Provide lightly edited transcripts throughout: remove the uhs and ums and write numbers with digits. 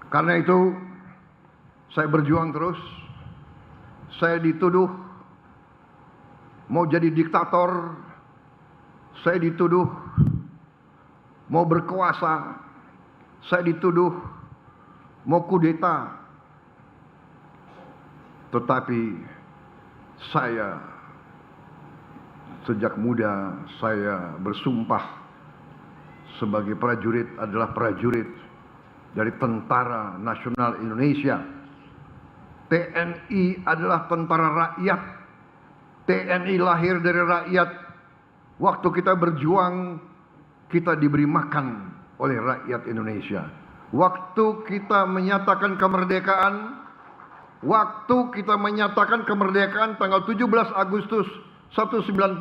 Karena itu saya berjuang terus. Saya dituduh mau jadi diktator, saya dituduh mau berkuasa, saya dituduh mau kudeta. Tetapi saya sejak muda saya bersumpah sebagai prajurit adalah prajurit dari Tentara Nasional Indonesia. TNI adalah tentara rakyat. TNI lahir dari rakyat. Waktu kita berjuang, kita diberi makan oleh rakyat Indonesia. Waktu kita menyatakan kemerdekaan, tanggal 17 Agustus 1945,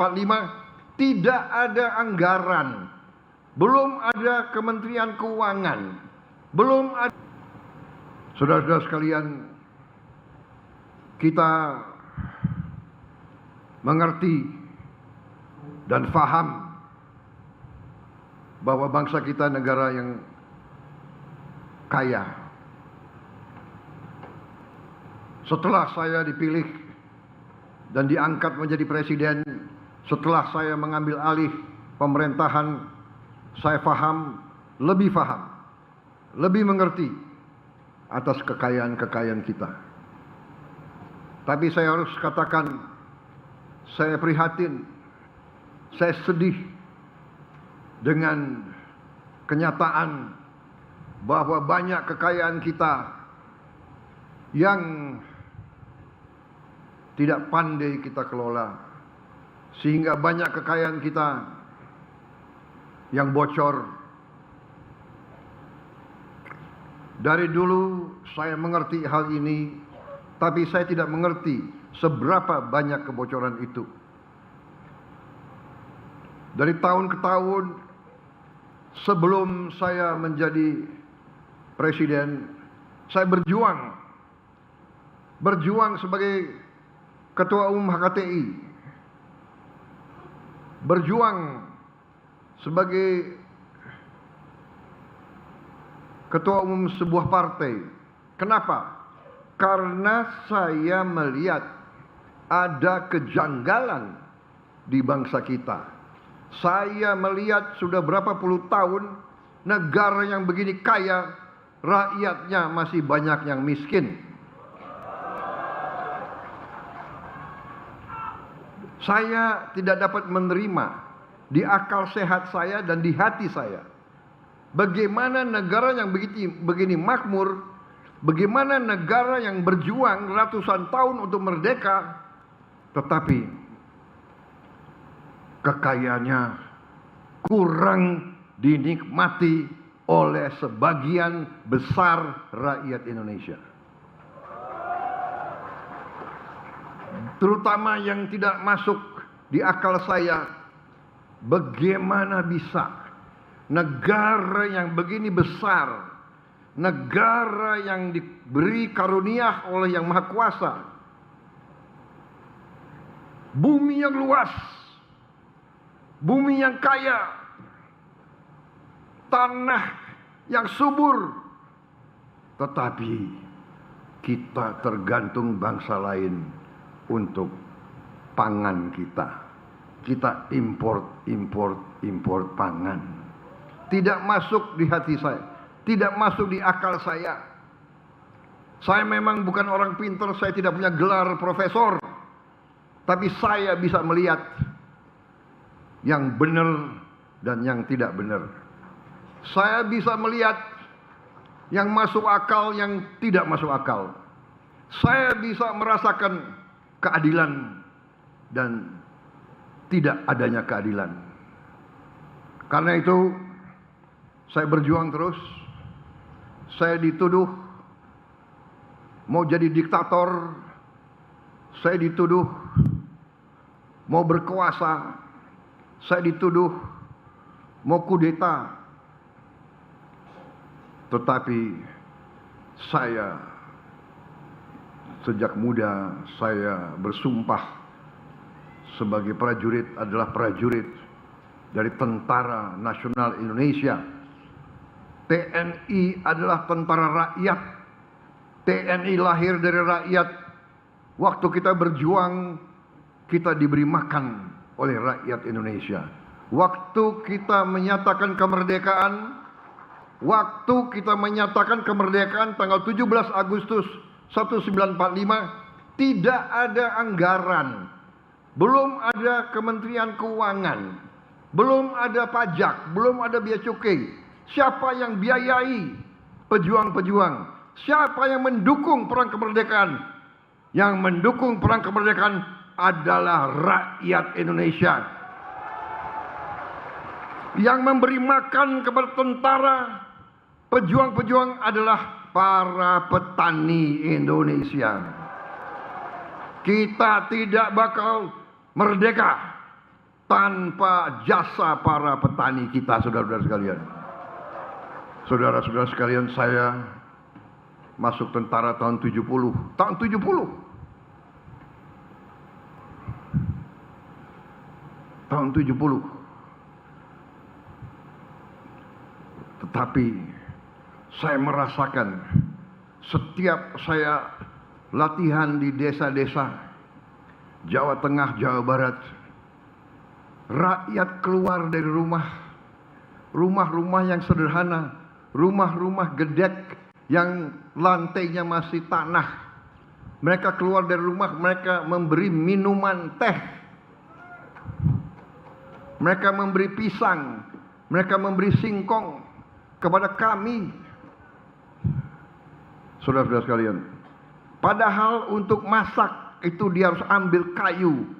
tidak ada anggaran, belum ada Kementerian Keuangan, belum ada. Saudara-saudara sekalian, kita mengerti dan faham bahwa bangsa kita negara yang kaya. Setelah saya dipilih dan diangkat menjadi presiden, setelah saya mengambil alih pemerintahan, saya lebih faham, lebih mengerti atas kekayaan-kekayaan kita. Tapi saya harus katakan, saya prihatin, saya sedih dengan kenyataan bahwa banyak kekayaan kita yang tidak pandai kita kelola, sehingga banyak kekayaan kita yang bocor. Dari dulu saya mengerti hal ini, tapi saya tidak mengerti seberapa banyak kebocoran itu. Dari tahun ke tahun sebelum saya menjadi presiden, saya berjuang sebagai Ketua Umum HKTI, berjuang sebagai Ketua Umum sebuah partai. Kenapa? Karena saya melihat ada kejanggalan di bangsa kita. Saya melihat sudah berapa puluh tahun negara yang begini kaya, rakyatnya masih banyak yang miskin. Saya tidak dapat menerima di akal sehat saya dan di hati saya, bagaimana negara yang begini makmur, bagaimana negara yang berjuang ratusan tahun untuk merdeka, tetapi kekayaannya kurang dinikmati oleh sebagian besar rakyat Indonesia. Terutama yang tidak masuk di akal saya, bagaimana bisa negara yang begini besar, negara yang diberi karunia oleh Yang Maha Kuasa, bumi yang luas, bumi yang kaya, tanah yang subur, tetapi kita tergantung bangsa lain untuk pangan kita. Kita import pangan. Tidak masuk di hati saya, tidak masuk di akal saya. Saya memang bukan orang pintar, saya tidak punya gelar profesor, tapi saya bisa melihat yang benar dan yang tidak benar. Saya bisa melihat yang masuk akal, yang tidak masuk akal. Saya bisa merasakan keadilan dan tidak adanya keadilan. Karena itu saya berjuang terus. Saya dituduh mau jadi diktator, saya dituduh mau berkuasa, saya dituduh mau kudeta. Tetapi saya sejak muda saya bersumpah sebagai prajurit adalah prajurit dari Tentara Nasional Indonesia. TNI adalah tentara rakyat. TNI lahir dari rakyat. Waktu kita berjuang, kita diberi makan oleh rakyat Indonesia. Waktu kita menyatakan kemerdekaan tanggal 17 Agustus 1945, tidak ada anggaran, belum ada Kementerian Keuangan, belum ada pajak, belum ada bea cukai. Siapa yang biayai pejuang-pejuang? Siapa yang mendukung perang kemerdekaan? Yang mendukung perang kemerdekaan adalah rakyat Indonesia. Yang memberi makan kepada tentara, pejuang-pejuang adalah para petani Indonesia. Kita tidak bakal merdeka tanpa jasa para petani kita, saudara-saudara sekalian. Saudara-saudara sekalian, saya masuk tentara tahun 70. Tahun 70. Tahun 70. Tetapi saya merasakan setiap saya latihan di desa-desa Jawa Tengah, Jawa Barat, rakyat keluar dari rumah-rumah yang sederhana, rumah-rumah gedek yang lantainya masih tanah. Mereka keluar dari rumah, mereka memberi minuman teh, mereka memberi pisang, mereka memberi singkong kepada kami, saudara-saudara sekalian. Padahal untuk masak itu dia harus ambil kayu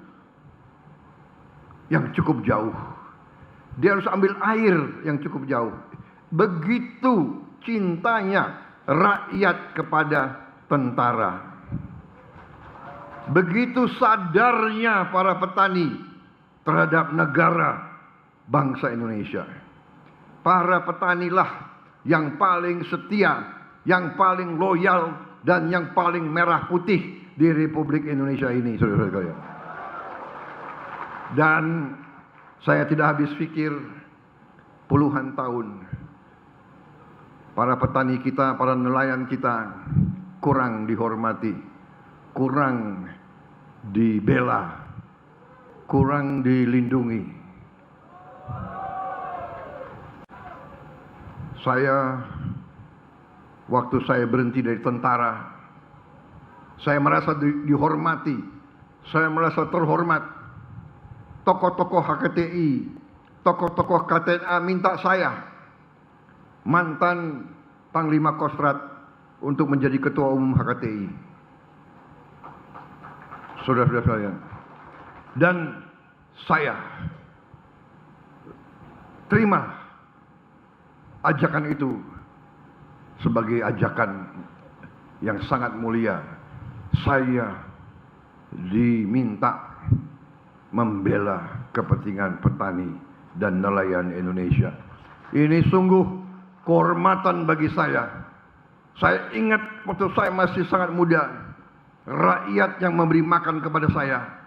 yang cukup jauh. Dia harus ambil air yang cukup jauh. Begitu cintanya rakyat kepada tentara. Begitu sadarnya para petani terhadap negara bangsa Indonesia. Para petanilah yang paling setia, yang paling loyal, dan yang paling merah putih di Republik Indonesia ini, saudara-saudara sekalian. Dan saya tidak habis pikir, puluhan tahun para petani kita, para nelayan kita kurang dihormati, kurang dibela, kurang dilindungi. Waktu saya berhenti dari tentara, saya merasa dihormati, saya merasa terhormat. Tokoh-tokoh HKTI, tokoh-tokoh KTNA minta saya, mantan Panglima Kostrad, untuk menjadi Ketua Umum HKTI. Saudara-saudara sekalian, dan saya terima ajakan itu sebagai ajakan yang sangat mulia. Saya diminta membela kepentingan petani dan nelayan Indonesia. Ini sungguh kehormatan bagi saya. Saya ingat waktu saya masih sangat muda, rakyat yang memberi makan kepada saya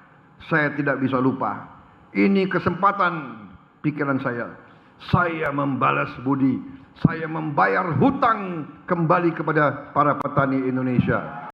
tidak bisa lupa. Ini kesempatan pikiran saya. Saya membalas budi, saya membayar hutang kembali kepada para petani Indonesia.